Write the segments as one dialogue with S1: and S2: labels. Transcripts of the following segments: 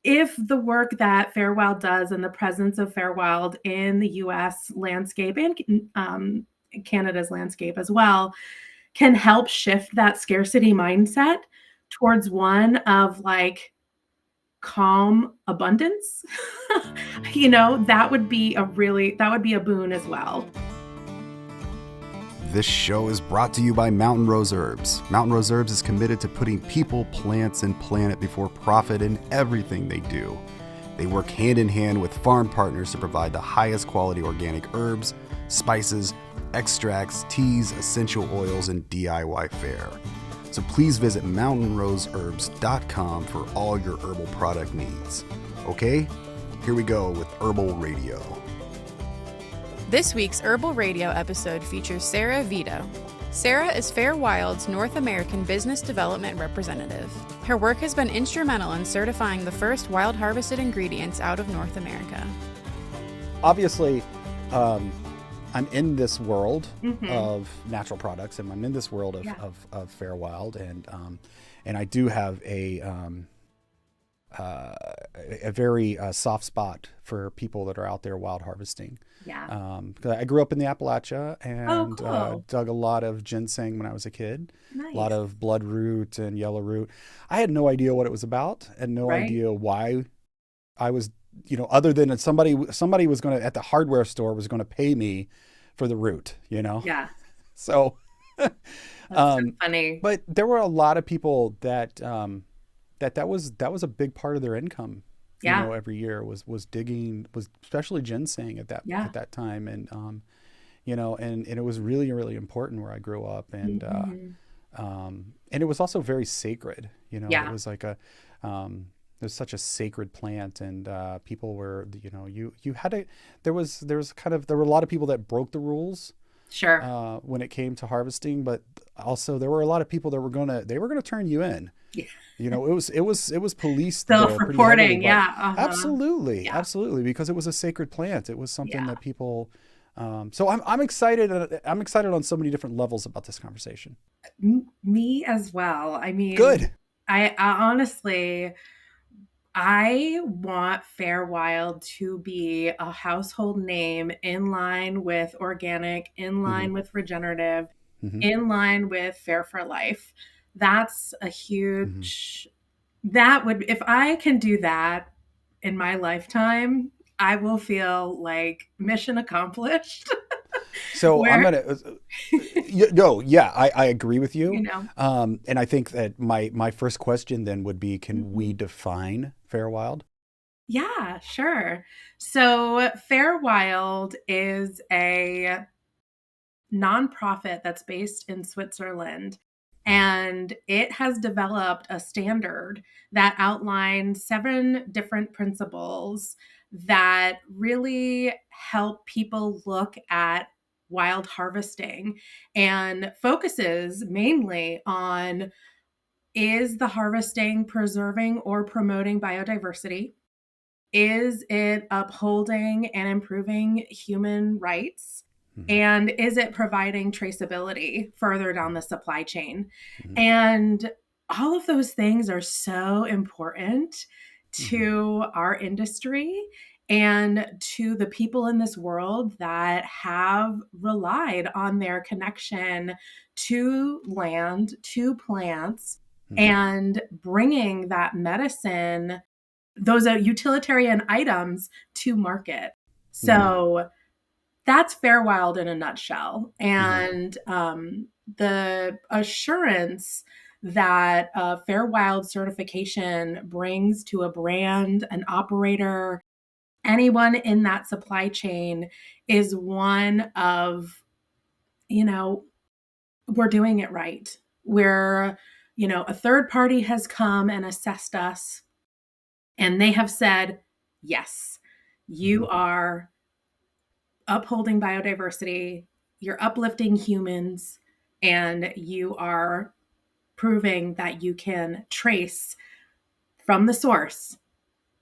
S1: if the work that FairWild does and the presence of FairWild in the US landscape and Canada's landscape as well can help shift that scarcity mindset towards one of like calm abundance, that would be a boon as well.
S2: This show is brought to you by Mountain Rose Herbs. Mountain Rose Herbs is committed to putting people, plants, and planet before profit in everything they do. They work hand in hand with farm partners to provide the highest quality organic herbs, spices, extracts, teas, essential oils, and DIY fare. So please visit mountainroseherbs.com for all your herbal product needs. Okay, here we go with Herbal Radio.
S3: This week's Herbal Radio episode features Sarah Vito. Sarah is FairWild's North American Business Development Representative. Her work has been instrumental in certifying the first wild harvested ingredients out of North America.
S4: Obviously, I'm in this world of natural products, and I'm in this world of FairWild, and I do have a very soft spot for people that are out there wild harvesting.
S1: Yeah.
S4: Because I grew up in the Appalachia and
S1: cool.
S4: dug a lot of ginseng when I was a kid.
S1: Nice.
S4: A lot of bloodroot and yellow root. I had no idea what it was about and no idea why I was, other than somebody was going to, at the hardware store, was going to pay me for the root,
S1: Yeah.
S4: So
S1: That's so funny.
S4: But there were a lot of people that that was a big part of their income.
S1: Yeah.
S4: Every year was digging, was especially ginseng at that time, and and it was really, really important where I grew up, and and it was also very sacred. It was like it was such a sacred plant, and people were, you had to. There were a lot of people that broke the rules.
S1: Sure.
S4: When it came to harvesting, but also there were a lot of people that were gonna turn you in. Yeah. It was policed.
S1: Self-reporting,
S4: Absolutely, absolutely, because it was a sacred plant. It was something that people. So I'm excited. I'm excited on so many different levels about this conversation.
S1: Me as well. I mean,
S4: good.
S1: I honestly, I want FairWild to be a household name in line with organic, in line with regenerative, in line with Fair for Life. That's a huge, if I can do that in my lifetime, I will feel like mission accomplished.
S4: So I'm going to, I agree with you. And I think that my first question then would be, can we define FairWild?
S1: Yeah, sure. So FairWild is a nonprofit that's based in Switzerland. And it has developed a standard that outlines 7 different principles that really help people look at wild harvesting, and focuses mainly on, is the harvesting preserving or promoting biodiversity? Is it upholding and improving human rights? And is it providing traceability further down the supply chain? And all of those things are so important to our industry and to the people in this world that have relied on their connection to land, to plants, and bringing that medicine, those utilitarian items, to market. So that's FairWild in a nutshell. And the assurance that a FairWild certification brings to a brand, an operator, anyone in that supply chain is one of, we're doing it right. We're, a third party has come and assessed us, and they have said, yes, you are upholding biodiversity, you're uplifting humans, and you are proving that you can trace from the source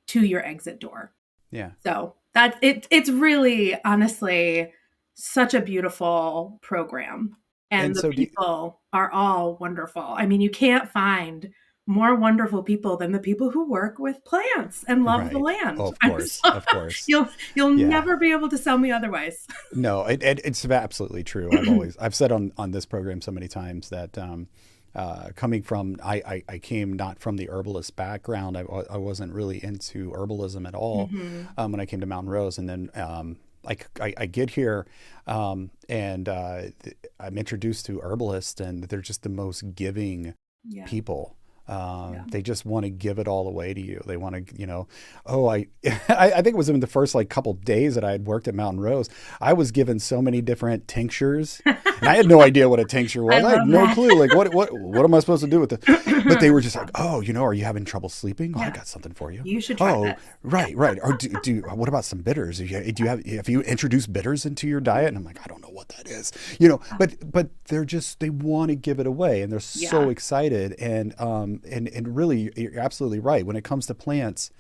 S1: to your exit door.
S4: Yeah.
S1: So it's really, honestly, such a beautiful program. And the people are all wonderful. I mean, you can't find more wonderful people than the people who work with plants and love the land.
S4: Of course. Of course.
S1: You'll never be able to sell me otherwise.
S4: No, it's absolutely true. I've said on this program so many times that, coming from, I came not from the herbalist background. I wasn't really into herbalism at all when I came to Mountain Rose. And then I get here and I'm introduced to herbalists, and they're just the most giving people. They just want to give it all away to you. They want to, I think it was in the first couple days that I had worked at Mountain Rose, I was given so many different tinctures, and I had no idea what a tincture was. I had no clue. What am I supposed to do with it? But they were just like, oh, are you having trouble sleeping? Oh, I got something for you.
S1: You should try that.
S4: Right. Or what about some bitters? Have you introduced bitters into your diet? And I'm like, I don't know what that is, but they want to give it away, and they're so excited. And really, you're absolutely right. When it comes to plants,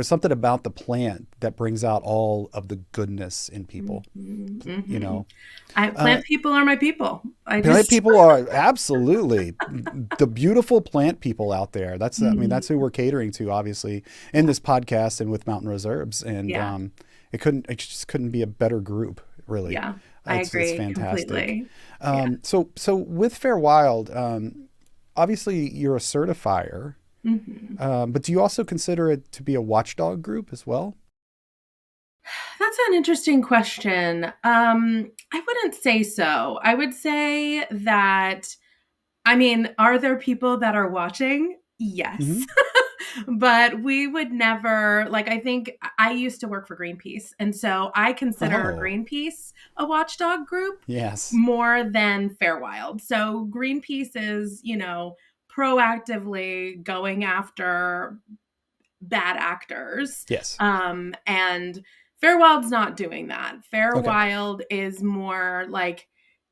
S4: something about the plant that brings out all of the goodness in people.
S1: Plant people are my people.
S4: Plant people are absolutely the beautiful plant people out there. That's that's who we're catering to, obviously, in this podcast and with Mountain Rose Herbs. And it just couldn't be a better group, really.
S1: Yeah, I agree.
S4: It's fantastic.
S1: Completely.
S4: So with FairWild, obviously, you're a certifier, but do you also consider it to be a watchdog group as well?
S1: That's an interesting question. I wouldn't say so. I would say that, are there people that are watching? Yes. But we would never, I think I used to work for Greenpeace. And so I consider Greenpeace a watchdog group more than FairWild. So Greenpeace is, proactively going after bad actors.
S4: Yes.
S1: And FairWild's not doing that. FairWild is more like,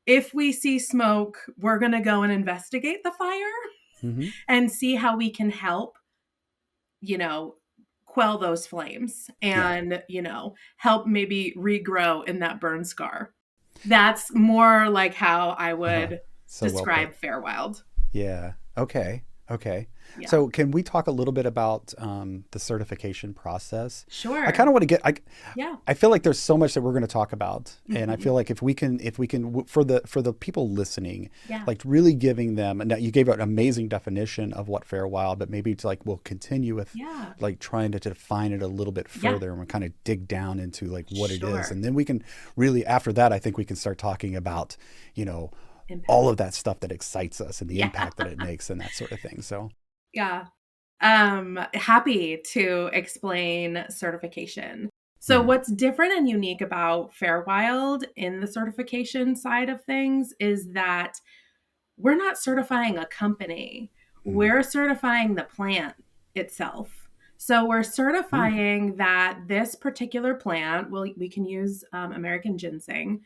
S1: if we see smoke, we're going to go and investigate the fire and see how we can help, quell those flames and, help maybe regrow in that burn scar. That's more like how I would describe FairWild.
S4: Yeah. Okay. Yeah. So can we talk a little bit about the certification process?
S1: Sure.
S4: I kind of want to get, I feel like there's so much that we're going to talk about. And I feel like if we can, for the people listening, really giving them, now you gave an amazing definition of what FairWild, but maybe it's we'll continue with trying to define it a little bit further and we'll kind of dig down into what it is. And then we can really, after that, I think we can start talking about, impact. All of that stuff that excites us and the impact that it makes and that sort of thing. So.
S1: Yeah. Happy to explain certification. So what's different and unique about FairWild in the certification side of things is that we're not certifying a company. We're certifying the plant itself. So we're certifying that this particular plant, we can use American ginseng.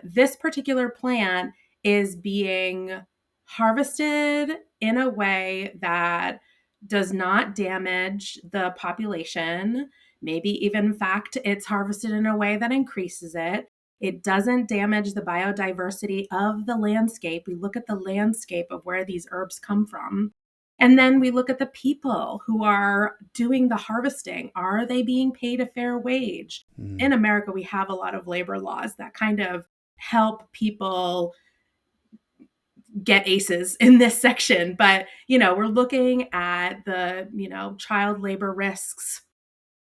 S1: This particular plant is being harvested in a way that does not damage the population. Maybe even, in fact, it's harvested in a way that increases it. It doesn't damage the biodiversity of the landscape. We look at the landscape of where these herbs come from. And then we look at the people who are doing the harvesting. Are they being paid a fair wage? In America, we have a lot of labor laws that kind of help people get aces in this section. But, we're looking at the, child labor risks,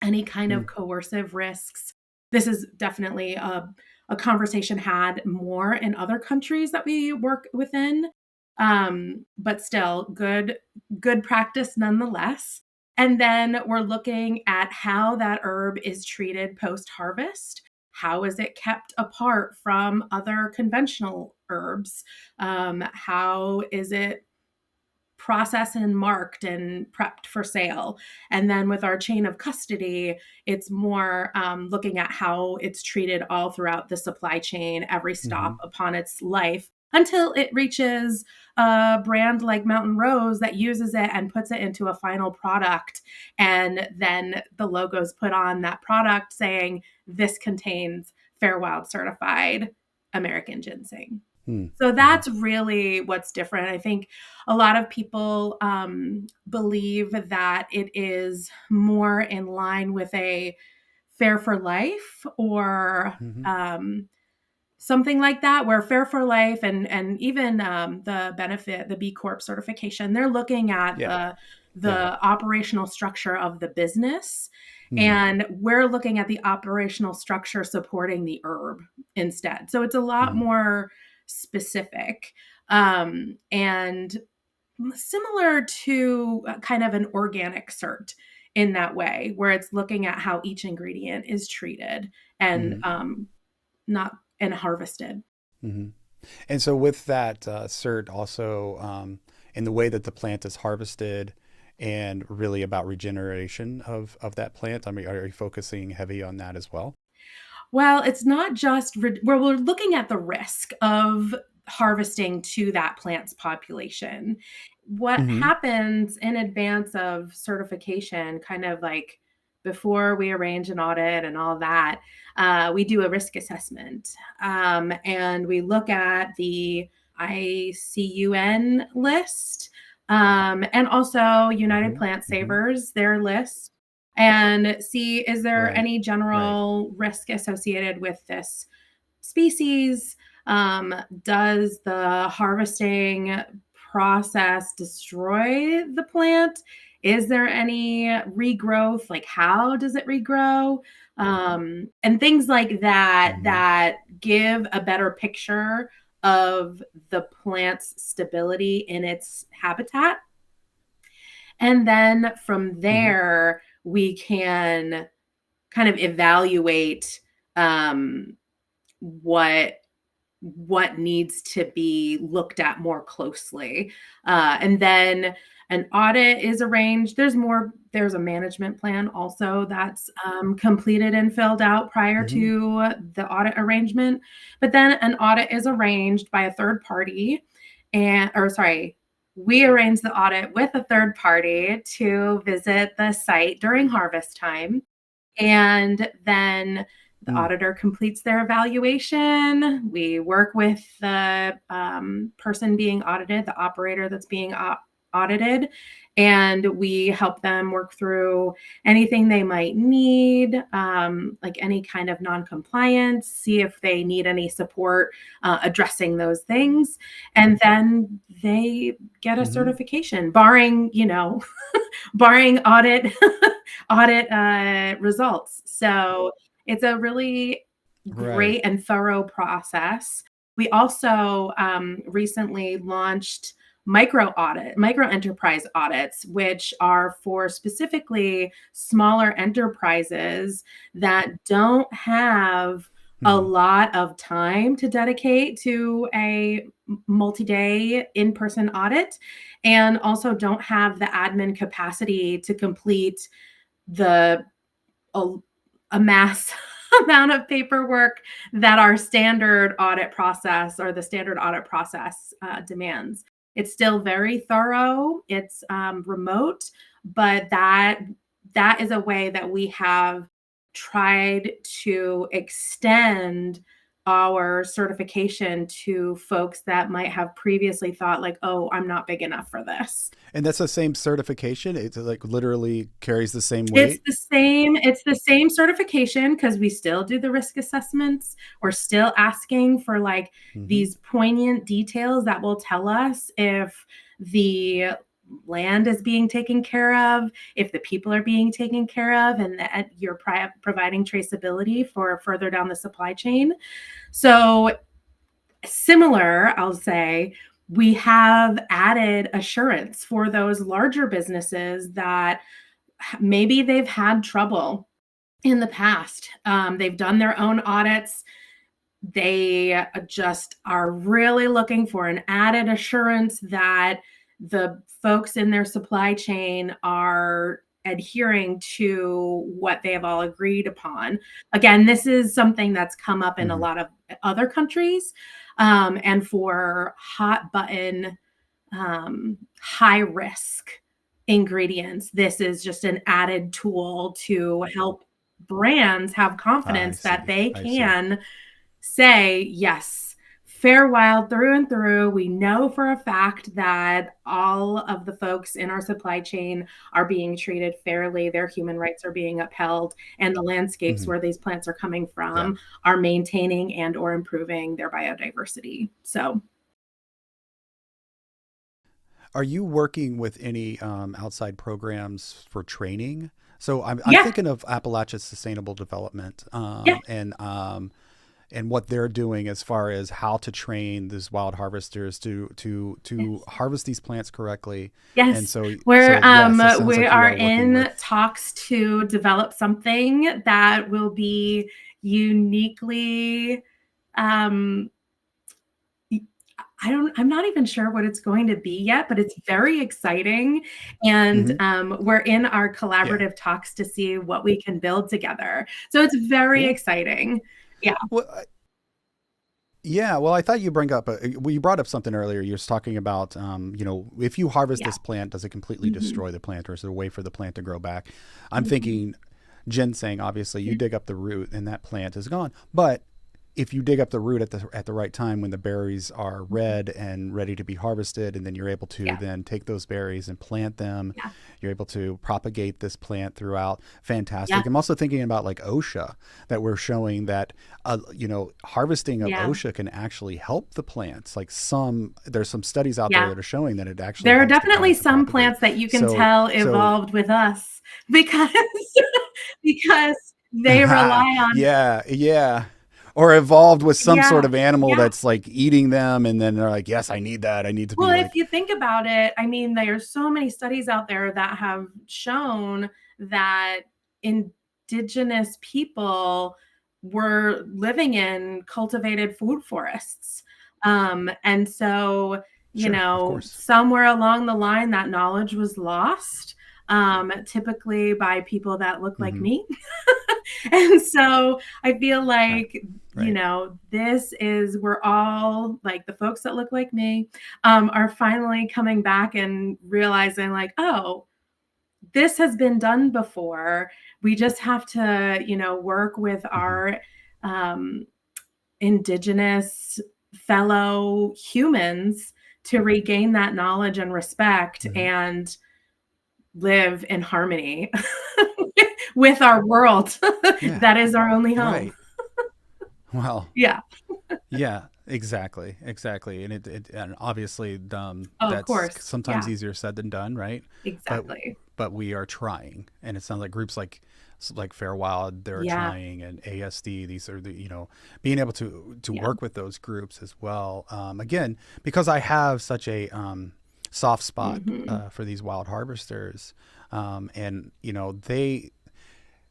S1: any kind of coercive risks. This is definitely a conversation had more in other countries that we work within. But still good practice nonetheless. And then we're looking at how that herb is treated post-harvest. How is it kept apart from other conventional herbs? How is it processed and marked and prepped for sale? And then with our chain of custody, it's more looking at how it's treated all throughout the supply chain, every stop upon its life, until it reaches a brand like Mountain Rose that uses it and puts it into a final product. And then the logo's put on that product saying, this contains FairWild certified American ginseng. So that's really what's different. I think a lot of people believe that it is more in line with a Fair for Life or something like that, where Fair for Life and even the B Corp certification, they're looking at the operational structure of the business. And we're looking at the operational structure supporting the herb instead. So it's a lot more specific and similar to kind of an organic cert in that way, where it's looking at how each ingredient is treated and not and harvested.
S4: And so with that cert also in the way that the plant is harvested and really about regeneration of that plant, I mean, are you focusing heavy on that as well?
S1: Well, it's not just where we're looking at the risk of harvesting to that plant's population. What happens in advance of certification, kind of like before we arrange an audit and all that, we do a risk assessment. And we look at the ICUN list and also United Plant Savers, their list, and see, is there any general risk associated with this species? Does the harvesting process destroy the plant? Is there any regrowth? Like, how does it regrow? And things like that, that give a better picture of the plant's stability in its habitat. And then from there, we can kind of evaluate what needs to be looked at more closely. And then an audit is arranged. There's a management plan also that's completed and filled out prior to the audit arrangement. But then an audit is arranged by a third party we arrange the audit with a third party to visit the site during harvest time. And then the auditor completes their evaluation. We work with the person being audited, the operator that's being audited, and we help them work through anything they might need, like any kind of non-compliance, see if they need any support addressing those things. And then they get a certification, barring, barring audit results. So it's a really great and thorough process. We also recently launched micro enterprise audits, which are for specifically smaller enterprises that don't have a lot of time to dedicate to a multi-day in-person audit, and also don't have the admin capacity to complete a mass amount of paperwork that our standard audit process or the standard audit process demands. It's still very thorough. It's remote, but that is a way that we have tried to extend our certification to folks that might have previously thought like, oh, I'm not big enough for this.
S4: And that's the same certification. It's like literally carries the same weight.
S1: It's the same certification, because we still do the risk assessments. We're still asking for like these poignant details that will tell us if the land is being taken care of, if the people are being taken care of, and that you're providing traceability for further down the supply chain. So similar, I'll say, we have added assurance for those larger businesses that maybe they've had trouble in the past. They've done their own audits. They just are really looking for an added assurance that the folks in their supply chain are adhering to what they have all agreed upon. Again, this is something that's come up in a lot of other countries. And for hot button, high risk ingredients, this is just an added tool to help brands have confidence that they can say, yes, FairWild through and through. We know for a fact that all of the folks in our supply chain are being treated fairly. Their human rights are being upheld, and the landscapes where these plants are coming from are maintaining and or improving their biodiversity. So,
S4: are you working with any outside programs for training? So I'm thinking of Appalachia's Sustainable Development and what they're doing as far as how to train these wild harvesters to harvest these plants correctly.
S1: Yes.
S4: And so
S1: we are in talks to develop something that will be uniquely, I'm not even sure what it's going to be yet, but it's very exciting. And we're in our collaborative talks to see what we can build together. So it's very exciting. Yeah.
S4: Well, I thought you brought up something earlier. You were talking about, if you harvest this plant, does it completely destroy the plant, or is there a way for the plant to grow back? I'm thinking ginseng, obviously, you dig up the root and that plant is gone. But if you dig up the root at the right time when the berries are red and ready to be harvested, and then you're able to then take those berries and plant them, you're able to propagate this plant throughout. Fantastic. I'm also thinking about like OSHA, that we're showing that harvesting of OSHA can actually help the plants. Like there's some studies out there that are showing that it actually
S1: there are definitely some plants that you can tell evolved with us because they rely on
S4: or evolved with some sort of animal that's like eating them, and then they're like, yes, I need that. I need to be
S1: if you think about it, I mean, there's so many studies out there that have shown that indigenous people were living in cultivated food forests. And so, somewhere along the line, that knowledge was lost, typically by people that look like me. And so I feel like, we're all like the folks that look like me, are finally coming back and realizing like, oh, this has been done before. We just have to, work with our indigenous fellow humans to regain that knowledge and respect and live in harmony with our world. That is our only home.
S4: Right. Well, exactly. And and obviously, that's
S1: of course.
S4: sometimes easier said than done, right?
S1: Exactly.
S4: But we are trying, and it sounds like groups like FairWild, they're trying, and ASD, these are being able to work with those groups as well. Again, because I have such a soft spot for these wild harvesters, and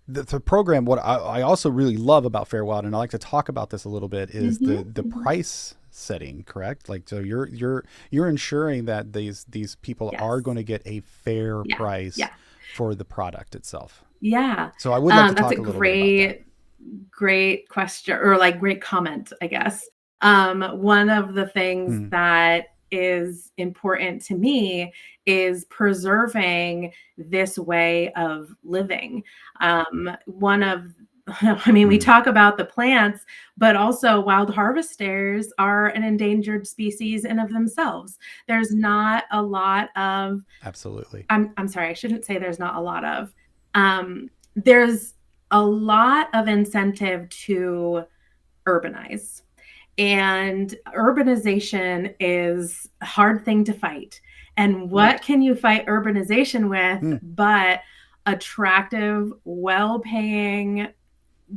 S4: the program, what I also really love about FairWild, and I like to talk about this a little bit, is the price setting, correct? Like, so you're ensuring that these people are going to get a fair price for the product itself.
S1: Yeah.
S4: So I would like to talk
S1: a
S4: little bit about that.
S1: Great question, or like great comment, I guess. One of the things that is important to me is preserving this way of living. We talk about the plants, but also wild harvesters are an endangered species in of themselves. There's not a lot of
S4: Absolutely.
S1: I'm sorry, I shouldn't say there's not a lot of. There's a lot of incentive to urbanize. And urbanization is a hard thing to fight. And what can you fight urbanization with but attractive, well-paying,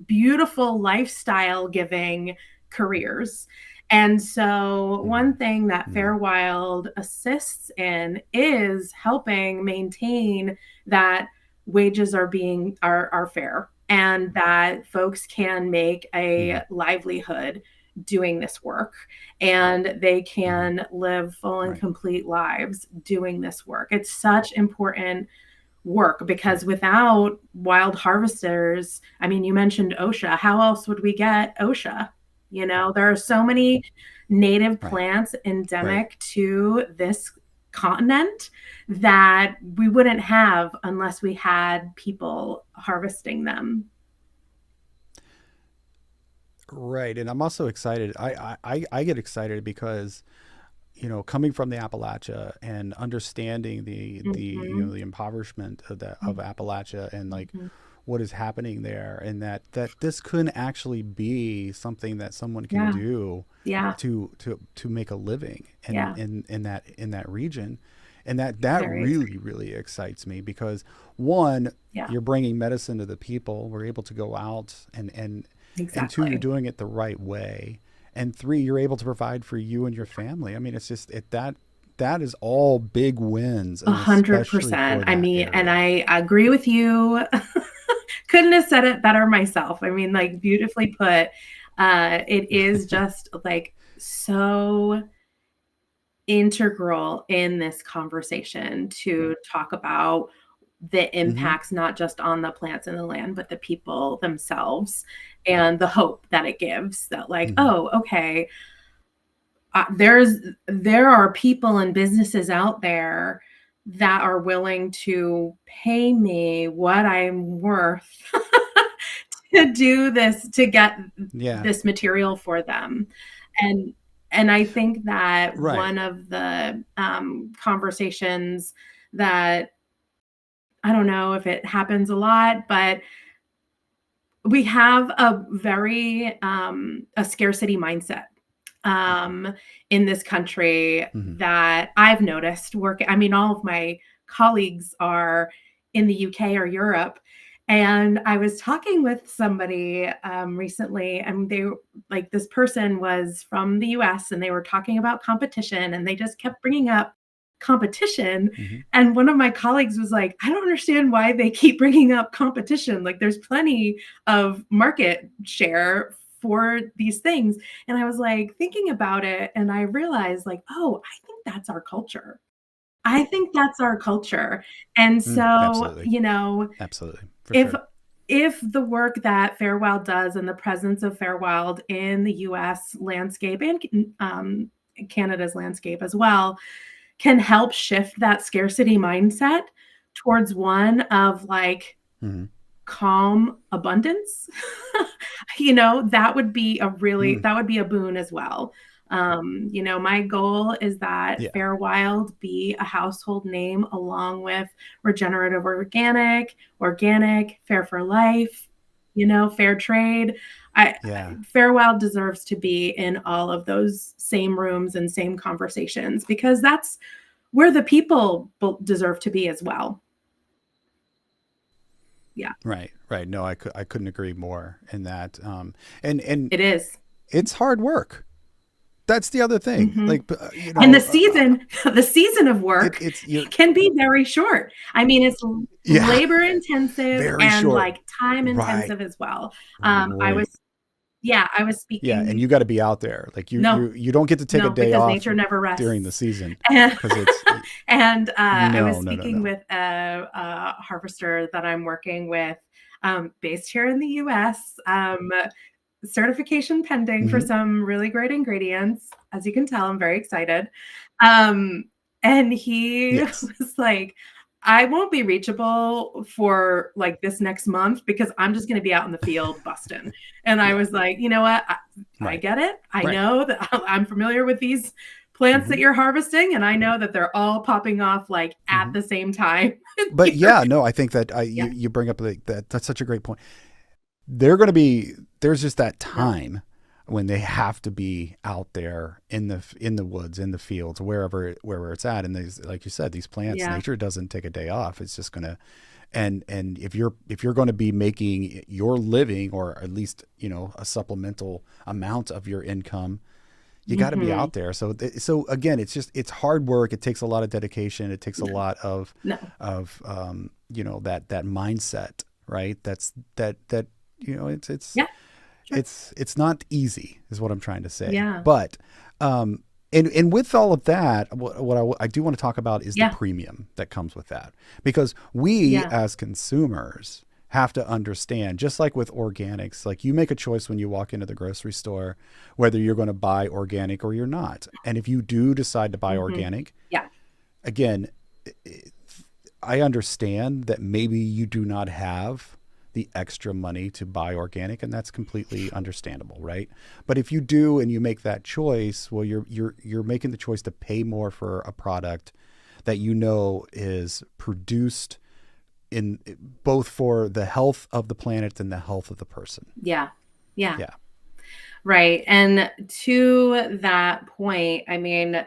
S1: beautiful lifestyle giving careers? And so one thing that FairWild assists in is helping maintain that wages are fair, and that folks can make a livelihood doing this work, and they can live full and complete lives doing this work. It's such important work, because without wild harvesters, I mean, you mentioned OSHA. How else would we get OSHA? There are so many native plants endemic to this continent that we wouldn't have unless we had people harvesting them.
S4: Right. And I'm also excited. I get excited because, coming from the Appalachia and understanding the impoverishment of Appalachia and like what is happening there, and that this could actually be something that someone can do to make a living in that region. And that
S1: Very
S4: really, really excites me because one, you're bringing medicine to the people. We're able to go out and two, you're doing it the right way. And three, you're able to provide for you and your family. I mean, it's just that is all big wins.
S1: 100%. I mean, area. And I agree with you. Couldn't have said it better myself. I mean, like, beautifully put. It is just like so integral in this conversation to talk about the impacts, not just on the plants and the land, but the people themselves, and the hope that it gives that, like, oh, okay, there are people and businesses out there that are willing to pay me what I'm worth to do this, to get this material for them. And I think that one of the conversations that, I don't know if it happens a lot, but we have a very a scarcity mindset in this country that I've noticed working. I mean, all of my colleagues are in the UK or Europe. And I was talking with somebody recently, and this person was from the US, and they were talking about competition, and they just kept bringing up competition. And one of my colleagues was like, I don't understand why they keep bringing up competition. Like, there's plenty of market share for these things. And I was like thinking about it, and I realized, like, oh, I think that's our culture. I think that's our culture. And so,
S4: absolutely. Absolutely.
S1: If the work that FairWild does, and the presence of FairWild in the US landscape and Canada's landscape as well, can help shift that scarcity mindset towards one of like calm abundance, that would be that would be a boon as well. My goal is that FairWild be a household name, along with regenerative organic, fair for life, fair trade. FairWild deserves to be in all of those same rooms and same conversations, because that's where the people deserve to be as well. Yeah.
S4: Right. No, I couldn't agree more in that. And it's hard work. That's the other thing.
S1: And the season of work can be very short. I mean, it's labor intensive and short. Like time intensive as well. I was speaking.
S4: Yeah, and you got to be out there. Like you don't get to take a day off
S1: nature never rests
S4: during the season.
S1: I was speaking with a harvester that I'm working with, based here in the US. Certification pending for some really great ingredients. As you can tell, I'm very excited. And he was like, I won't be reachable for like this next month because I'm just going to be out in the field busting. And I was like, you know what? I get it. I know that I'm familiar with these plants that you're harvesting, and I know that they're all popping off like at the same time.
S4: But I think that you bring up that's such a great point. There's just that time when they have to be out there in the woods, in the fields, wherever it's at. And these, like you said, these plants, nature doesn't take a day off. It's just gonna, and if you're going to be making your living, or at least a supplemental amount of your income, you got to be out there. So again, it's hard work. It takes a lot of dedication. It takes a lot of that mindset, right? It's not easy, is what I'm trying to say.
S1: Yeah.
S4: But and with all of that, what I do want to talk about is the premium that comes with that, because we as consumers have to understand, just like with organics, like you make a choice when you walk into the grocery store whether you're going to buy organic or you're not. And if you do decide to buy organic, again, I understand that maybe you do not have the extra money to buy organic, and that's completely understandable, right? But if you do and you make that choice, well, you're making the choice to pay more for a product that you know is produced in both for the health of the planet and the health of the person.
S1: Yeah. Right. And to that point, I mean,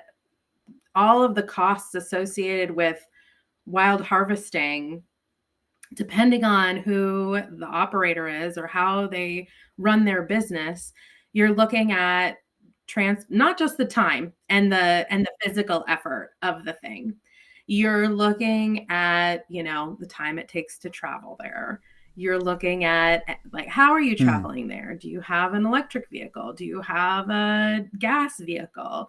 S1: all of the costs associated with wild harvesting, depending on who the operator is or how they run their business, you're looking at not just the time and the physical effort of the thing. You're looking at, the time it takes to travel there. You're looking at, like, how are you traveling there? Do you have an electric vehicle? Do you have a gas vehicle?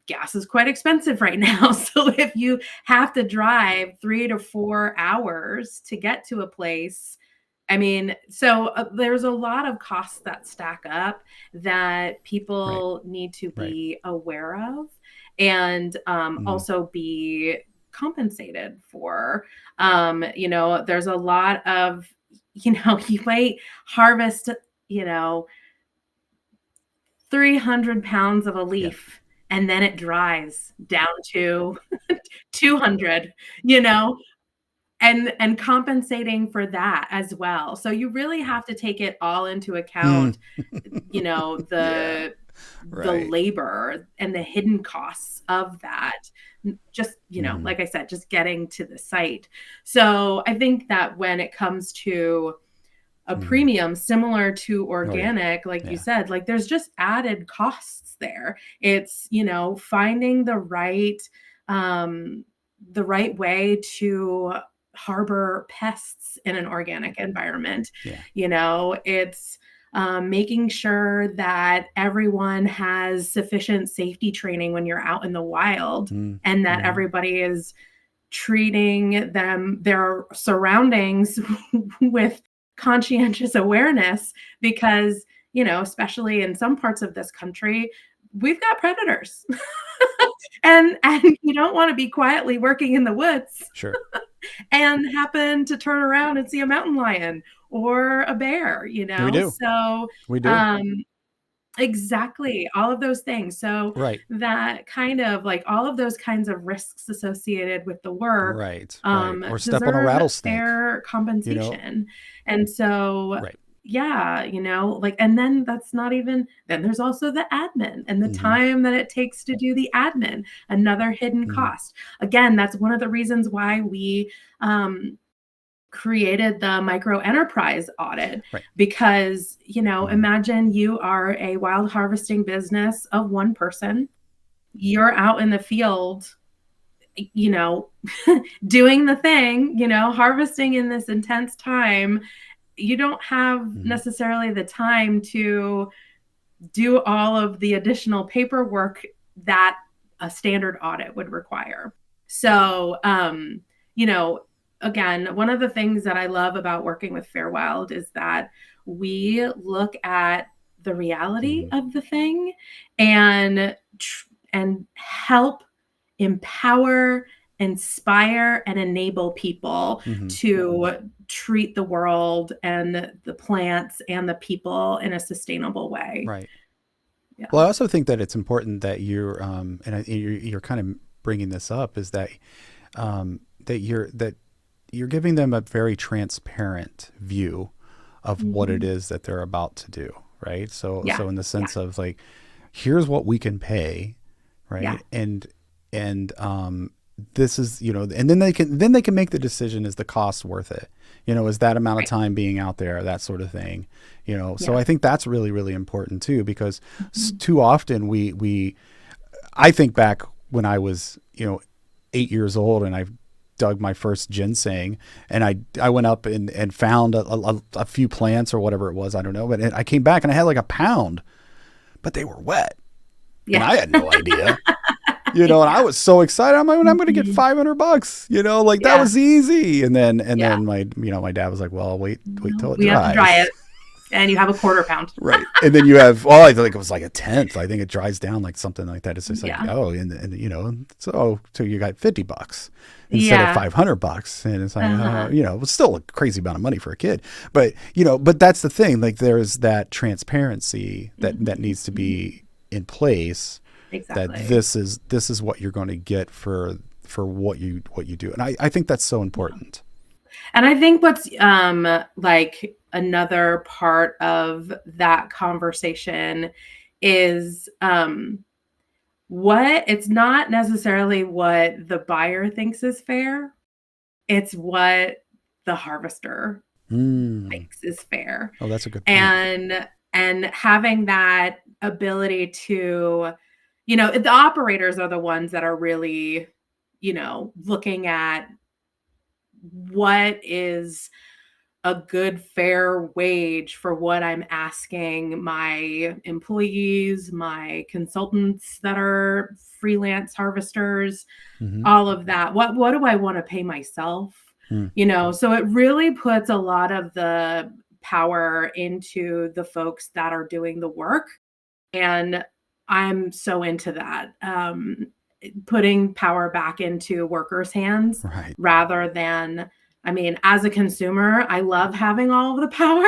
S1: Gas is quite expensive right now. So if you have to drive 3 to 4 hours to get to a place, I mean, so there's a lot of costs that stack up that people need to be aware of and also be compensated for. There's a lot of, you might harvest, 300 pounds of a leaf. And then it dries down to 200, and compensating for that as well. So you really have to take it all into account, the labor and the hidden costs of that. Just, like I said, just getting to the site. So I think that when it comes to a premium similar to organic, like you said, like there's just added costs there. It's, finding the right way to harbor pests in an organic environment. It's making sure that everyone has sufficient safety training when you're out in the wild and that everybody is treating their surroundings with conscientious awareness because, especially in some parts of this country, we've got predators and you don't want to be quietly working in the woods and happen to turn around and see a mountain lion or a bear,
S4: We do.
S1: So
S4: we do.
S1: Exactly. All of those things. So that kind of like all of those kinds of risks associated with the work,
S4: or step on a rattlesnake,
S1: fair compensation. And so, and then that's not even, then there's also the admin and the time that it takes to do the admin, another hidden cost. Again, that's one of the reasons why we, created the micro enterprise audit because, imagine you are a wild harvesting business of one person. You're out in the field, doing the thing, harvesting in this intense time. You don't have necessarily the time to do all of the additional paperwork that a standard audit would require. So, again, one of the things that I love about working with FairWild is that we look at the reality of the thing and help empower, inspire, and enable people to treat the world and the plants and the people in a sustainable way.
S4: Right. Yeah. Well, I also think that it's important that you're, you're kind of bringing this up, is that you're giving them a very transparent view of what it is that they're about to do, right? So in the sense of like, here's what we can pay, right? And this is, and then they can make the decision, is the cost worth it? Is that amount of time being out there, that sort of thing, So I think that's really, really important too, because too often I think back when I was, 8 years old and I dug my first ginseng, and I went up and found a few plants or whatever it was, I don't know, but I came back and I had like a pound, but they were wet. And I had no idea. And I was so excited. I'm like, I'm going to get $500, that was easy. And then my dad was like, well, wait till it dries.
S1: We have to dry it. and you have a quarter pound.
S4: Right. And then you have, well, I think it was like a tenth. I think it dries down like something like that. It's just like, oh, and you know, so you got $50 instead of $500. And it's like, you know, it's still a crazy amount of money for a kid. But, you know, but that's the thing. Like there's that transparency that needs to be in place. Exactly. That this is what you're going to get for what you do. And I think that's so important.
S1: And I think what's like another part of that conversation is it's not necessarily what the buyer thinks is fair. It's what the harvester thinks is fair.
S4: Oh, that's a good point.
S1: And having that ability to, you know, the operators are the ones that are really, you know, looking at what is a good, fair wage for what I'm asking my employees, my consultants that are freelance harvesters, all of that. What do I want to pay myself? You know, so it really puts a lot of the power into the folks that are doing the work. And I'm so into that. Putting power back into workers' hands rather than, I mean, as a consumer, I love having all of the power.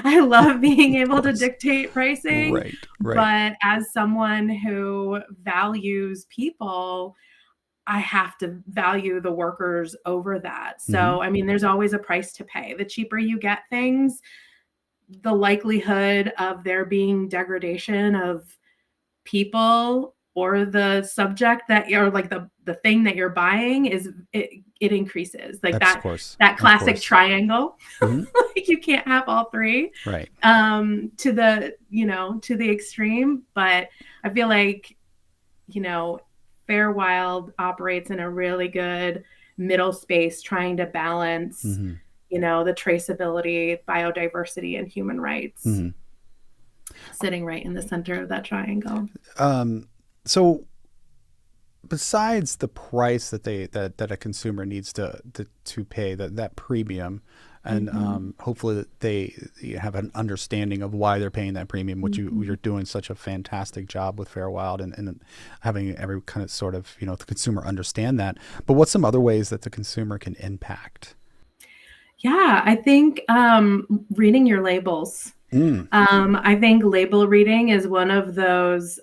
S1: I love being able to dictate pricing. Right. But as someone who values people, I have to value the workers over that. So, I mean, there's always a price to pay. The cheaper you get things, the likelihood of there being degradation of people or the subject that you're like the thing that you're buying it increases. Like that classic triangle. Like you can't have all three.
S4: Right.
S1: To the extreme. But I feel like, you know, FairWild operates in a really good middle space, trying to balance, you know, the traceability, biodiversity, and human rights. Sitting right in the center of that triangle.
S4: So besides the price that a consumer needs to pay, that premium, and hopefully they have an understanding of why they're paying that premium, which you're doing such a fantastic job with FairWild and having every kind of sort of, you know, the consumer understand that. But what's some other ways that the consumer can impact?
S1: Yeah, I think reading your labels. I think label reading is one of those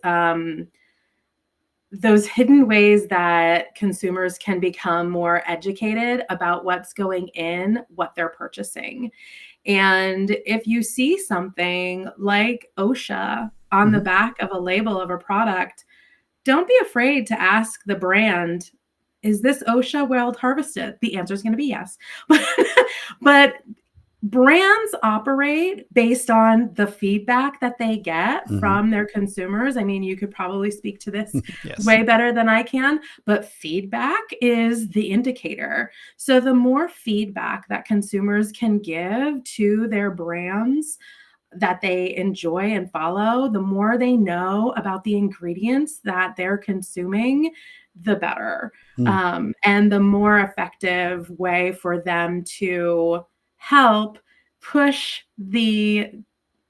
S1: hidden ways that consumers can become more educated about what's going in, what they're purchasing. And if you see something like OSHA on the back of a label of a product, don't be afraid to ask the brand, is this OSHA wild harvested? The answer is going to be yes. But brands operate based on the feedback that they get from their consumers. I mean, you could probably speak to this way better than I can, but feedback is the indicator. So the more feedback that consumers can give to their brands that they enjoy and follow, the more they know about the ingredients that they're consuming, the better. And the more effective way for them to help push the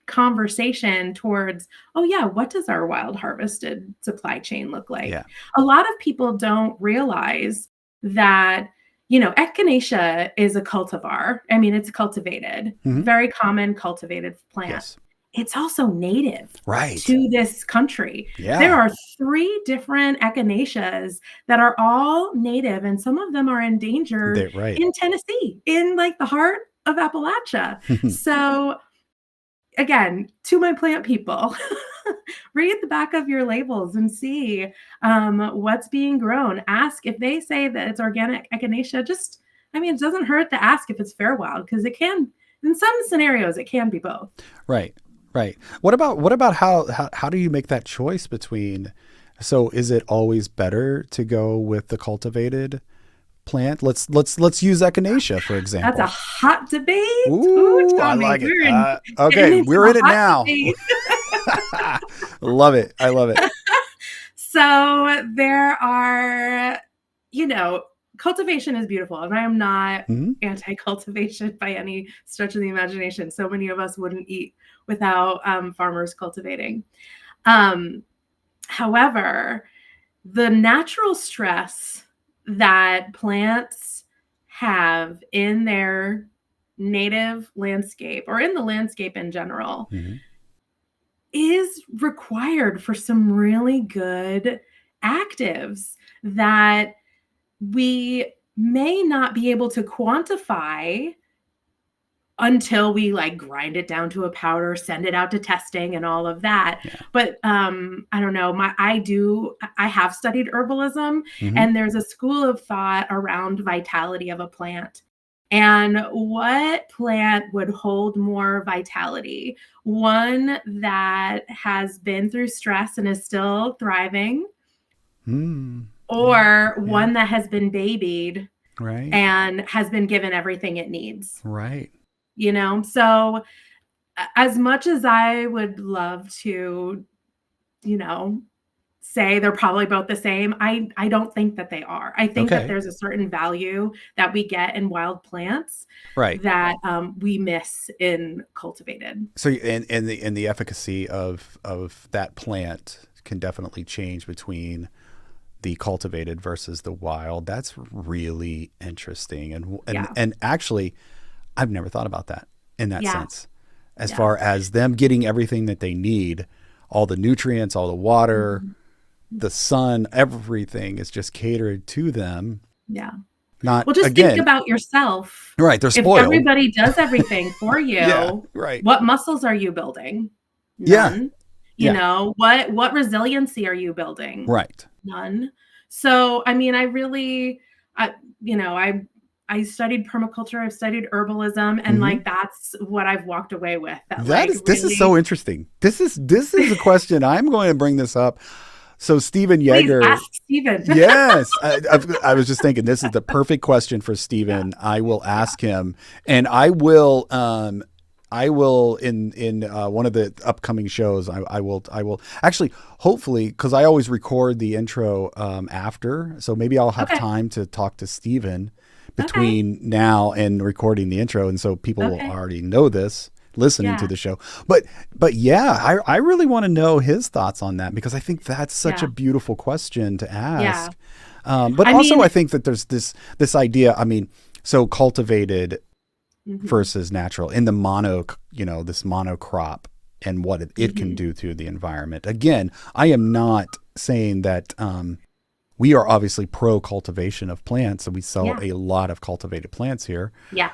S1: conversation towards, oh yeah, what does our wild harvested supply chain look like? Yeah. A lot of people don't realize that, you know, echinacea is a cultivar. I mean, it's cultivated, very common cultivated plant. Yes. It's also native to this country. Yeah. There are 3 different echinaceas that are all native, and some of them are endangered in Tennessee, in like the heart of Appalachia. So again, to my plant people, read the back of your labels and see what's being grown. Ask if they say that it's organic echinacea. It doesn't hurt to ask if it's FairWild, because it can, in some scenarios, it can be both.
S4: Right. What about how do you make that choice between? So is it always better to go with the cultivated plant? Let's use echinacea, for example.
S1: That's a hot debate.
S4: Ooh, I like it. Okay, we're in it now. Love it. I love it.
S1: So there are, you know, cultivation is beautiful, and I am not anti-cultivation by any stretch of the imagination. So many of us wouldn't eat without farmers cultivating. However, the natural stress that plants have in their native landscape, or in the landscape in general, is required for some really good actives that we may not be able to quantify until we like grind it down to a powder, send it out to testing and all of that. Yeah. But I don't know, I have studied herbalism, and there's a school of thought around vitality of a plant. And what plant would hold more vitality? One that has been through stress and is still thriving, or one that has been babied,
S4: right,
S1: and has been given everything it needs.
S4: Right.
S1: You know, so as much as I would love to, you know, say they're probably both the same, I don't think that they are. I think that there's a certain value that we get in wild plants,
S4: right,
S1: that we miss in cultivated.
S4: So and the efficacy of that plant can definitely change between the cultivated versus the wild. That's really interesting, and actually, I've never thought about that in that sense, as far as them getting everything that they need, all the nutrients, all the water, the sun, everything is just catered to them.
S1: Yeah.
S4: Not
S1: well, just think about yourself.
S4: Right. They're spoiled.
S1: If everybody does everything for you,
S4: right.
S1: What muscles are you building? None. You know, what resiliency are you building?
S4: Right.
S1: None. So, I mean, I studied permaculture, I've studied herbalism, and like that's what I've walked away with.
S4: This is so interesting. This is a question. I'm going to bring this up. So Stephen Yeager.
S1: Please ask Stephen.
S4: Yes. I was just thinking this is the perfect question for Stephen. I will ask him, and I will in one of the upcoming shows, I will actually, hopefully, because I always record the intro after, so maybe I'll have time to talk to Stephen between now and recording the intro, and so people will already know this listening to the show. But I really want to know his thoughts on that, because I think that's such a beautiful question to ask. But I think that there's this idea. I mean, so cultivated versus natural in the this monocrop and what it can do to the environment. Again, I am not saying that we are obviously pro cultivation of plants, and we sell a lot of cultivated plants here. Yeah.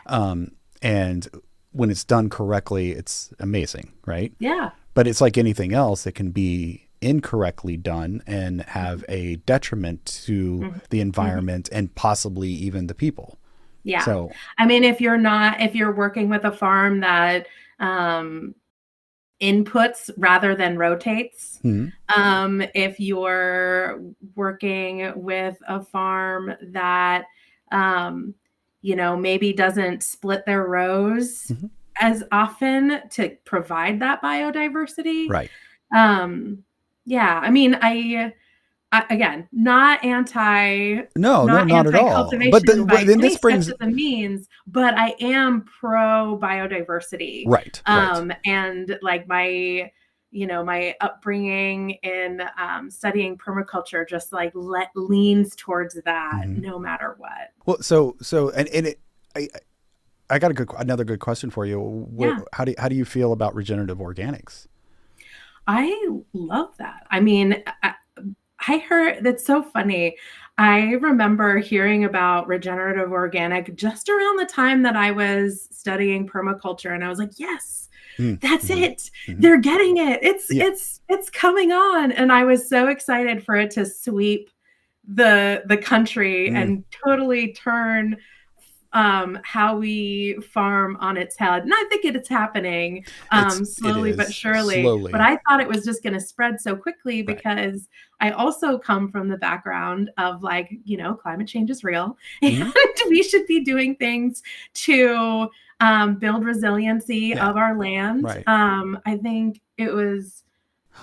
S4: And when it's done correctly, it's amazing, right? Yeah. But it's like anything else, it can be incorrectly done and have a detriment to the environment and possibly even the people.
S1: Yeah. So, I mean, if you're working with a farm that inputs rather than rotates, if you're working with a farm that, maybe doesn't split their rows as often to provide that biodiversity.
S4: Right.
S1: Yeah. I mean, I again, not not at all. But then this brings the means, but I am pro biodiversity.
S4: Right.
S1: And like my upbringing in studying permaculture just like leans towards that no matter what.
S4: Well, I got another good question for you. How do you feel about regenerative organics?
S1: I love that. I mean, I heard, that's so funny. I remember hearing about regenerative organic just around the time that I was studying permaculture, and I was like, yes, that's it. They're getting it. It's coming on. And I was so excited for it to sweep the country and totally turn how we farm on its head. And I think it's happening slowly but surely. But I thought it was just going to spread so quickly because I also come from the background of climate change is real. And we should be doing things to build resiliency of our land. Right. I think it was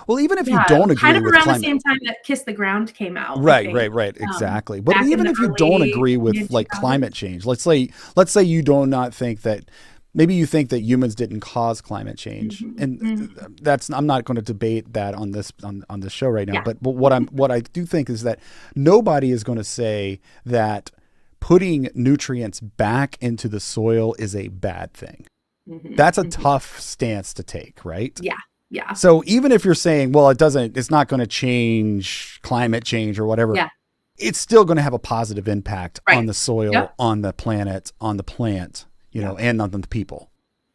S4: Well, even if you don't agree
S1: kind of
S4: with
S1: around
S4: climate,
S1: the same time that Kiss the Ground came out.
S4: right, exactly. But even if you don't agree with like climate change, let's say you do not think that, maybe you think that humans didn't cause climate change, and that's, I'm not going to debate that on this show right now. But what I do think is that nobody is going to say that putting nutrients back into the soil is a bad thing. That's a tough stance to take, right?
S1: Yeah.
S4: So even if you're saying, well, it's not going to change climate change or whatever, it's still going to have a positive impact on the soil, on the planet, on the plant, and on the people.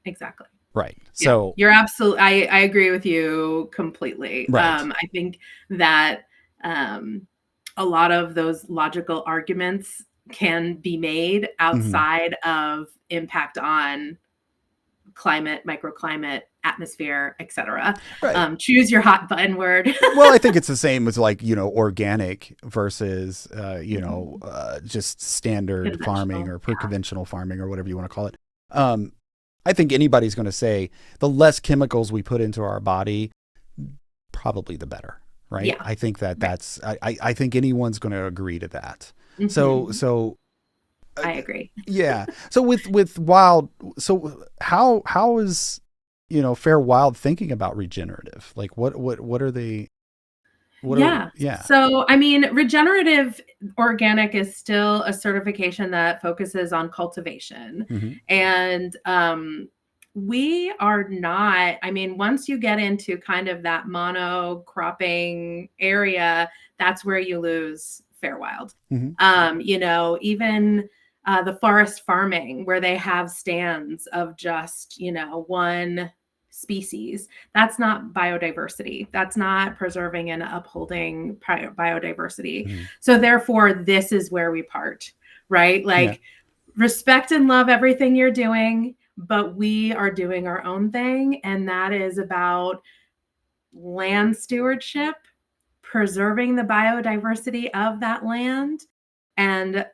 S1: Exactly.
S4: Right. So
S1: you're absolutely, I agree with you completely.
S4: Right.
S1: I think that a lot of those logical arguments can be made outside of impact on climate, microclimate, atmosphere, etc.
S4: Right.
S1: Choose your hot button word.
S4: Well, I think it's the same as like, organic versus, just standard farming or conventional farming or whatever you want to call it. I think anybody's going to say the less chemicals we put into our body, probably the better. Right. Yeah. I think that's, I think anyone's going to agree to that. So
S1: I agree.
S4: Yeah. So with wild, so how is, FairWild thinking about regenerative? Like what are they?
S1: So, I mean, regenerative organic is still a certification that focuses on cultivation. And we are not, I mean, once you get into kind of that monocropping area, that's where you lose FairWild. Even the forest farming where they have stands of just, one species, that's not biodiversity. That's not preserving and upholding biodiversity. So therefore, this is where we part, right? Like respect and love everything you're doing, but we are doing our own thing. And that is about land stewardship, preserving the biodiversity of that land, and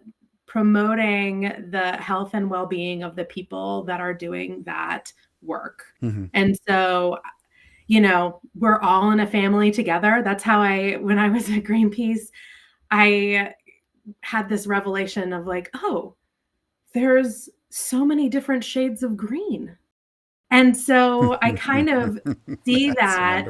S1: promoting the health and well-being of the people that are doing that work. And so, we're all in a family together. That's how when I was at Greenpeace, I had this revelation of like, oh, there's so many different shades of green. And so I kind of see that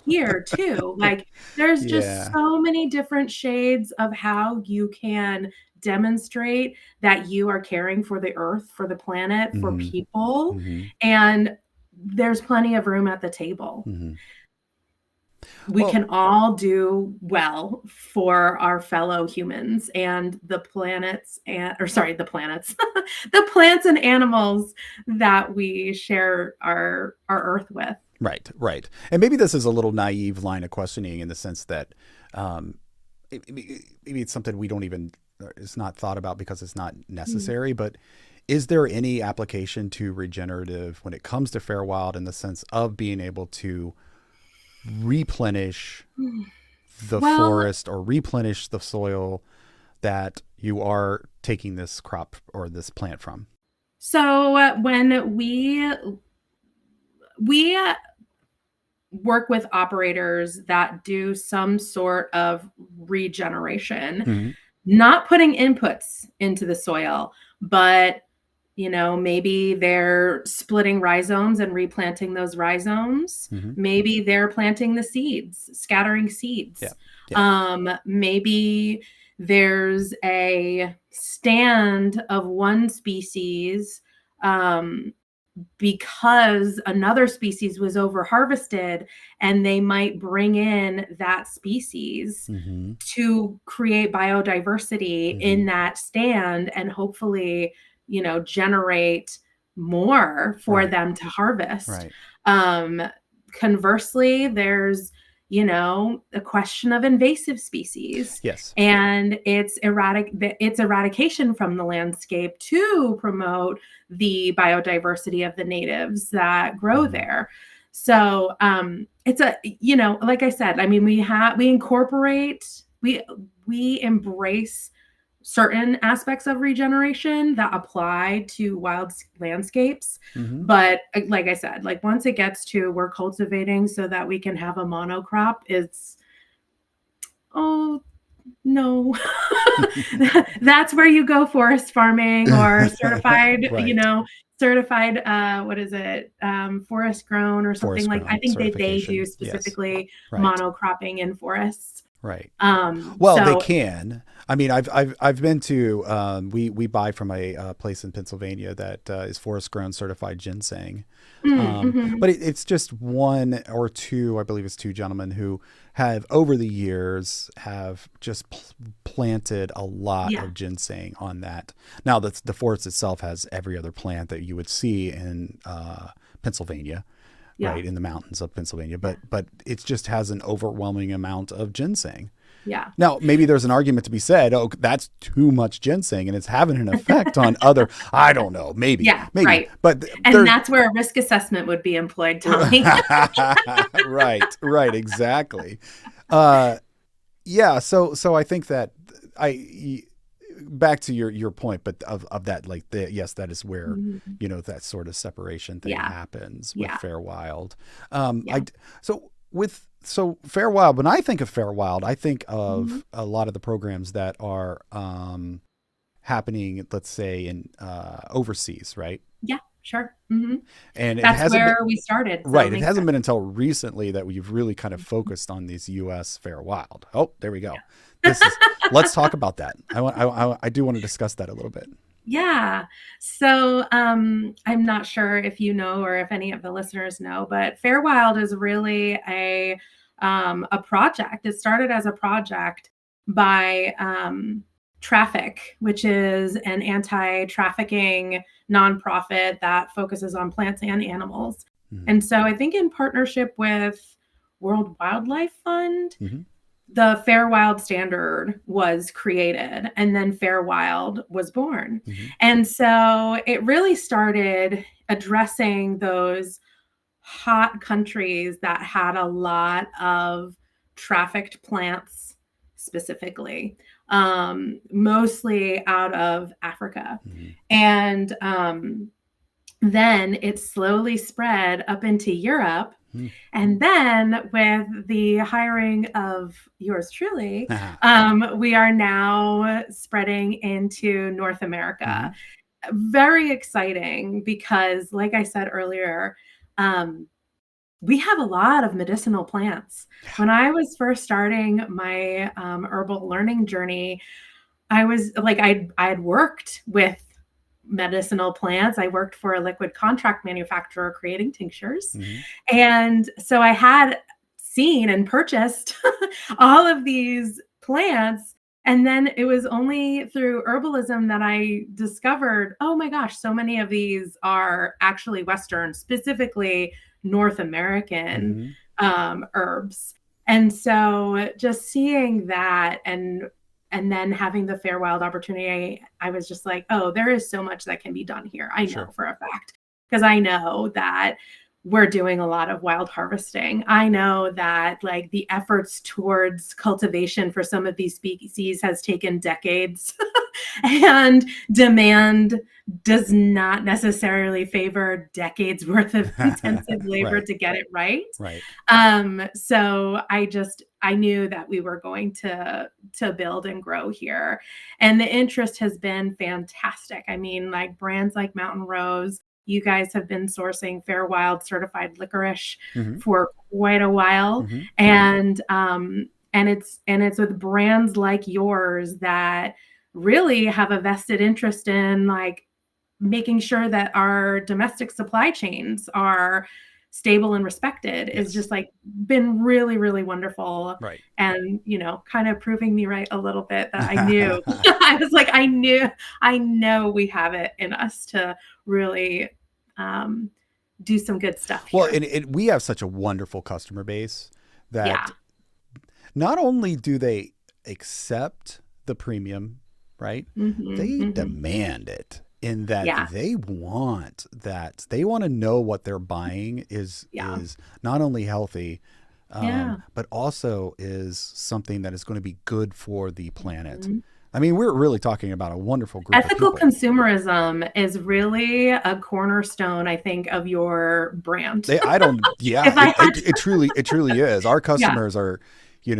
S1: here too. Like there's just so many different shades of how you can demonstrate that you are caring for the earth, for the planet, for people. And there's plenty of room at the table. We can all do well for our fellow humans and the planets the plants and animals that we share our earth with.
S4: Right. And maybe this is a little naive line of questioning in the sense that maybe it's something we don't even, it's not thought about because it's not necessary, but is there any application to regenerative when it comes to FairWild in the sense of being able to replenish the forest or replenish the soil that you are taking this crop or this plant from?
S1: So when we work with operators that do some sort of regeneration, not putting inputs into the soil, but maybe they're splitting rhizomes and replanting those rhizomes. Maybe they're planting the seeds, scattering seeds. Maybe there's a stand of one species because another species was over harvested, and they might bring in that species to create biodiversity in that stand and hopefully generate more for them to harvest. Conversely, there's, a question of invasive species. And it's eradication from the landscape to promote the biodiversity of the natives that grow there. So it's like I said, I mean, we embrace certain aspects of regeneration that apply to wild landscapes.
S4: Mm-hmm.
S1: But like I said, like once it gets to we're cultivating so that we can have a monocrop, it's, oh, no. That's where you go forest farming or certified,
S4: right.
S1: Certified, what is it? Forest grown or something
S4: Forest
S1: like,
S4: grown
S1: I think they do
S4: certification.
S1: specifically
S4: Yes. Right.
S1: monocropping in forests.
S4: Right. Well,
S1: So
S4: they can. I mean, I've been to, we buy from a place in Pennsylvania that is forest grown certified ginseng. But it's just one or two, I believe it's two gentlemen who have over the years have just planted a lot of ginseng on that. Now the forest itself has every other plant that you would see in Pennsylvania. Right, in the mountains of Pennsylvania, but it just has an overwhelming amount of ginseng.
S1: Yeah.
S4: Now, maybe there's an argument to be said, oh, that's too much ginseng and it's having an effect on other, I don't know, maybe.
S1: Yeah,
S4: maybe.
S1: right.
S4: But
S1: and that's where a risk assessment would be employed, Tommy.
S4: Right, exactly. Yeah, so I think that back to your point, but of that, like yes, that is where that sort of separation thing happens with FairWild. So FairWild, when I think of FairWild, I think of a lot of the programs that are happening, let's say in overseas, right?
S1: Yeah, sure. Mm-hmm.
S4: And
S1: that's where we started.
S4: So right. It hasn't been until recently that we've really kind of focused on these U.S. FairWild. Oh, there we go. Let's talk about that. I do want to discuss that a little bit.
S1: Yeah. So I'm not sure if you know or if any of the listeners know, but FairWild is really a project. It started as a project by Traffic, which is an anti-trafficking nonprofit that focuses on plants and animals. And so I think in partnership with World Wildlife Fund, the FairWild Standard was created, and then FairWild was born. And so it really started addressing those hot countries that had a lot of trafficked plants specifically, mostly out of Africa. And then it slowly spread up into Europe. And then with the hiring of yours truly, we are now spreading into North America. Very exciting because, like I said earlier, we have a lot of medicinal plants. When I was first starting my herbal learning journey, I was like, I had worked with medicinal plants. I worked for a liquid contract manufacturer creating tinctures. And so I had seen and purchased all of these plants. And then it was only through herbalism that I discovered, oh my gosh, so many of these are actually Western, specifically North American herbs. And so just seeing that and then having the FairWild opportunity, I was just like, oh, there is so much that can be done here. I know for a fact, because I know that we're doing a lot of wild harvesting. I know that like the efforts towards cultivation for some of these species has taken decades and demand does not necessarily favor decades worth of intensive labor to get it right. So I knew that we were going to build and grow here. And the interest has been fantastic. I mean, like brands like Mountain Rose, you guys have been sourcing FairWild certified licorice for quite a while. And it's with brands like yours that really have a vested interest in like making sure that our domestic supply chains are stable and respected is just like been really, really wonderful. And, kind of proving me right a little bit that I knew, I was like, I know we have it in us to really do some good stuff here.
S4: Well, and we have such a wonderful customer base that not only do they accept the premium, right? They demand it. In that they want to know what they're buying is not only healthy, but also is something that is going to be good for the planet. I mean, we're really talking about a wonderful group
S1: Ethical
S4: of people.
S1: consumerism is really a cornerstone, I think, of your brand.
S4: It truly is. Our customers are, they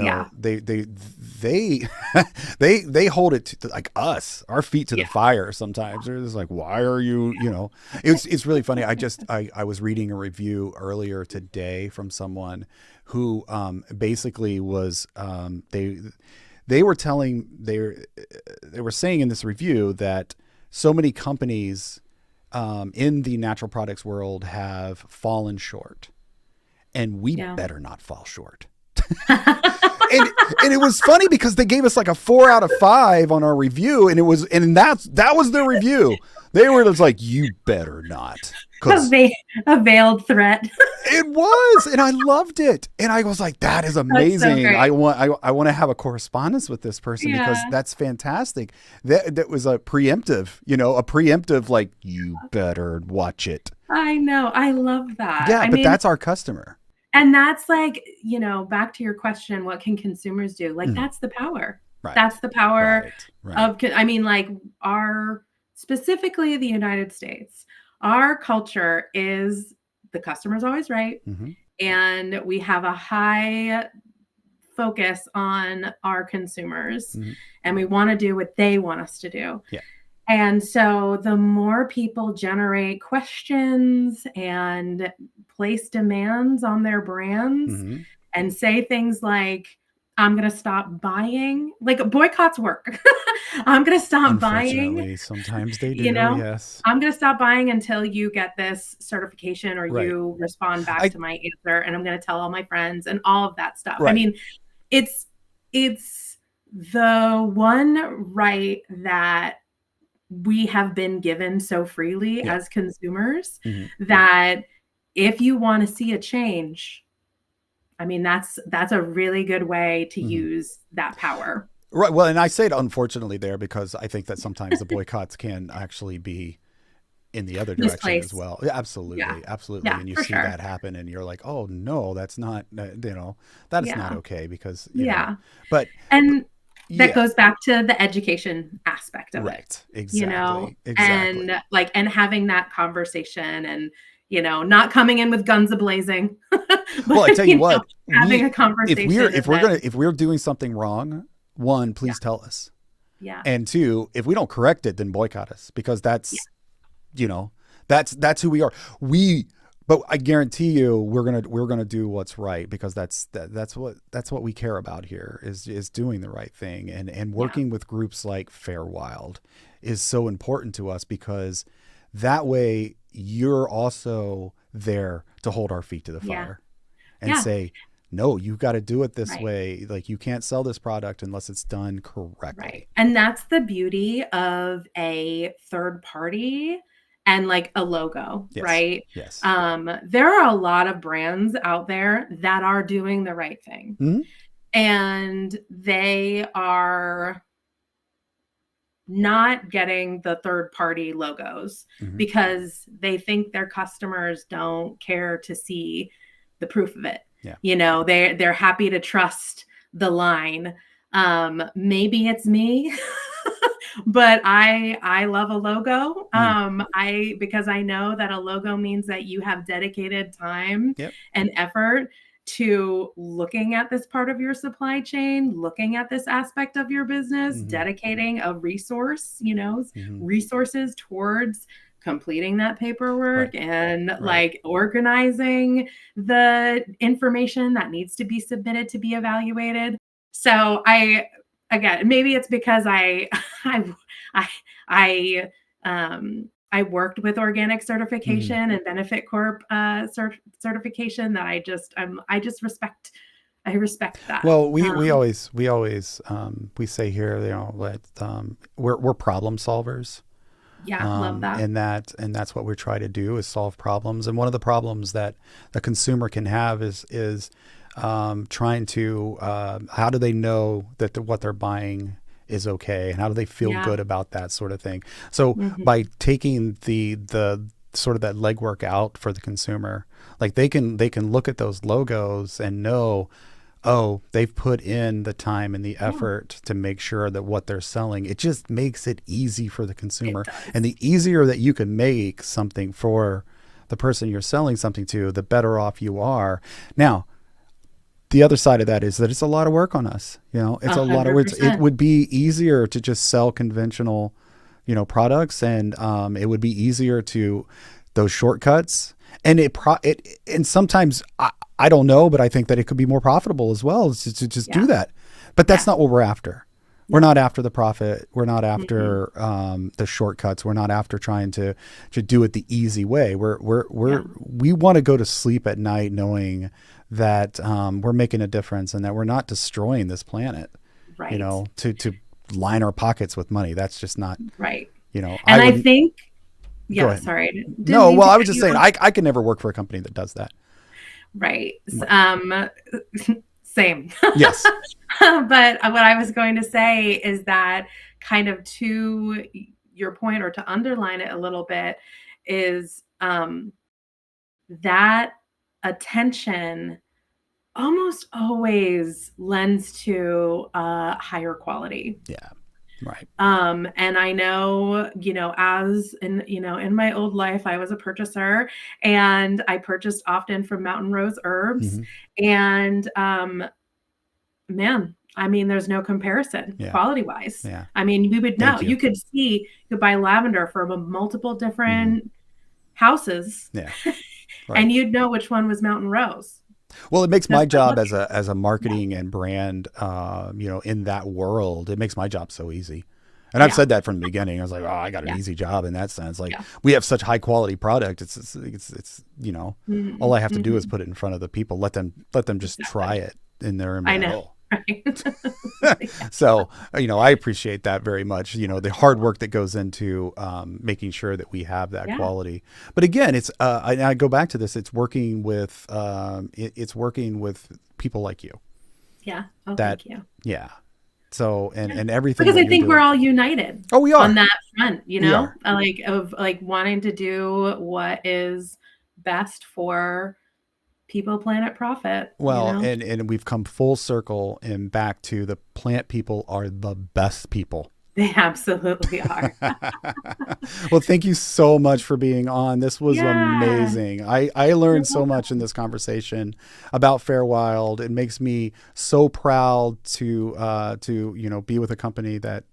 S4: hold it to, like us, our feet to the fire sometimes. They're just like, why are you, it's really funny. I was reading a review earlier today from someone who basically was, they were saying in this review that so many companies in the natural products world have fallen short, and we better not fall short. and it was funny because they gave us like a 4 out of 5 on our review, and that was their review. They were just like, you better not.
S1: A veiled threat.
S4: It was, and I loved it. And I was like, that is amazing. So I want to have a correspondence with this person because that's fantastic. That was a preemptive, like, you better watch it.
S1: I know. I love that.
S4: Yeah, but that's our customer.
S1: And that's like, back to your question, what can consumers do? Like, that's the power. Right. That's the power of, like specifically the United States. Our culture is the customer's always right. Mm-hmm. And we have a high focus on our consumers, and we want to do what they want us to do. Yeah. And so the more people generate questions and place demands on their brands and say things like, I'm going to stop buying, like boycotts work. I'm going to stop buying.
S4: Sometimes they do, yes.
S1: I'm going to stop buying until you get this certification or you respond back to my answer. And I'm going to tell all my friends and all of that stuff. Right. I mean, it's the one right that we have been given so freely as consumers that if you want to see a change, I mean, that's a really good way to use that power.
S4: Right. Well, and I say it unfortunately there because I think that sometimes the boycotts can actually be in the other direction as well. Yeah, absolutely. Yeah. Absolutely. Yeah, and you see that happen and you're like, oh no, that's not, that is not okay because, that goes back to the education aspect of it. Exactly.
S1: And having that conversation and, not coming in with guns a-blazing.
S4: Well, I tell you what,
S1: having a conversation.
S4: If we're doing something wrong, one, please tell us. Yeah. And two, if we don't correct it, then boycott us because that's who we are. But I guarantee you, we're gonna do what's right because that's what we care about here is doing the right thing and working with groups like FairWild is so important to us because that way you're also there to hold our feet to the fire and say, no, you've got to do it this way. Like you can't sell this product unless it's done correctly.
S1: Right. And that's the beauty of a third party and like a logo, right?
S4: Yes.
S1: There are a lot of brands out there that are doing the right thing. Mm-hmm. And they are not getting the third party logos because they think their customers don't care to see the proof of it. Yeah. They're happy to trust the line. Maybe it's me, but I love a logo. Because I know that a logo means that you have dedicated time and effort to looking at this part of your supply chain, looking at this aspect of your business, dedicating a resource, resources towards completing that paperwork and like organizing the information that needs to be submitted to be evaluated. So maybe it's because I worked with organic certification and Benefit Corp certification that I respect. I respect that.
S4: Well, we always we say here, that we're problem solvers.
S1: Yeah, love that.
S4: And that's what we're trying to do is solve problems. And one of the problems that the consumer can have is trying to how do they know that what they're buying is okay, and how do they feel good about that sort of thing? So by taking the sort of that legwork out for the consumer, like they can look at those logos and know, oh, they've put in the time and the effort to make sure that what they're selling, it just makes it easy for the consumer. And the easier that you can make something for the person you're selling something to, the better off you are. Now, the other side of that is that it's a lot of work on us. You know, it's 100%. A lot of work. It would be easier to just sell conventional, you know, products, and it would be easier to those shortcuts. And and sometimes I don't know, but I think that it could be more profitable as well to just do that. But that's not what we're after. We're not after the profit. We're not after the shortcuts. We're not after trying to do it the easy way. We want to go to sleep at night knowing that we're making a difference and that we're not destroying this planet. Right. You know, to line our pockets with money. That's just not right. You know,
S1: and I think. Yeah, sorry.
S4: No, well, I was just saying I can never work for a company that does that.
S1: Right. Same.
S4: Yes.
S1: But what I was going to say is that, kind of to your point, or to underline it a little bit, is that attention almost always lends to higher quality.
S4: Yeah. Right.
S1: And I know, you know, in my old life, I was a purchaser, and I purchased often from Mountain Rose Herbs. And, man, I mean, there's no comparison quality wise. Yeah. I mean, we would know. You could buy lavender from multiple different houses. Yeah. Right. And you'd know which one was Mountain Rose.
S4: Well, it makes my job as a marketing and brand, you know, in that world, it makes my job so easy. And I've said that from the beginning. I was like, oh, I got an easy job in that sense. Like we have such high quality product. It's you know, all I have to do is put it in front of the people, let them just try it in their own. I know. Right. So, you know, I appreciate that very much, you know, the hard work that goes into making sure that we have that quality. But again, it's I go back to this, it's working with people like you.
S1: Yeah. Oh, thank you.
S4: Yeah. So, and everything.
S1: Because I think we're all united.
S4: Oh, we are.
S1: On that front, you know, like wanting to do what is best for people, planet, profit.
S4: Well,
S1: you know?
S4: and we've come full circle and back to the plant people are the best people.
S1: They absolutely are.
S4: Well, thank you so much for being on. This was amazing. I learned so much in this conversation about FairWild. It makes me so proud to you know, be with a company that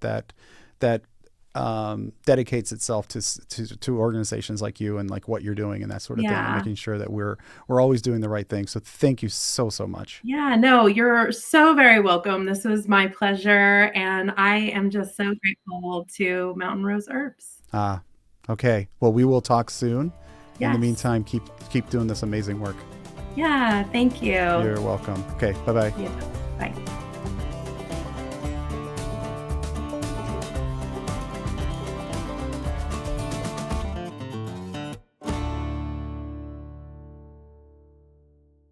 S4: dedicates itself to organizations like you and like what you're doing and that sort of thing, and making sure that we're always doing the right thing. So thank you so much.
S1: Yeah, no, you're so very welcome. This was my pleasure, and I am just so grateful to Mountain Rose Herbs.
S4: Okay. Well, we will talk soon. Yes. In the meantime, keep doing this amazing work.
S1: Yeah, thank you.
S4: You're welcome. Okay, bye-bye.
S1: Yeah, bye.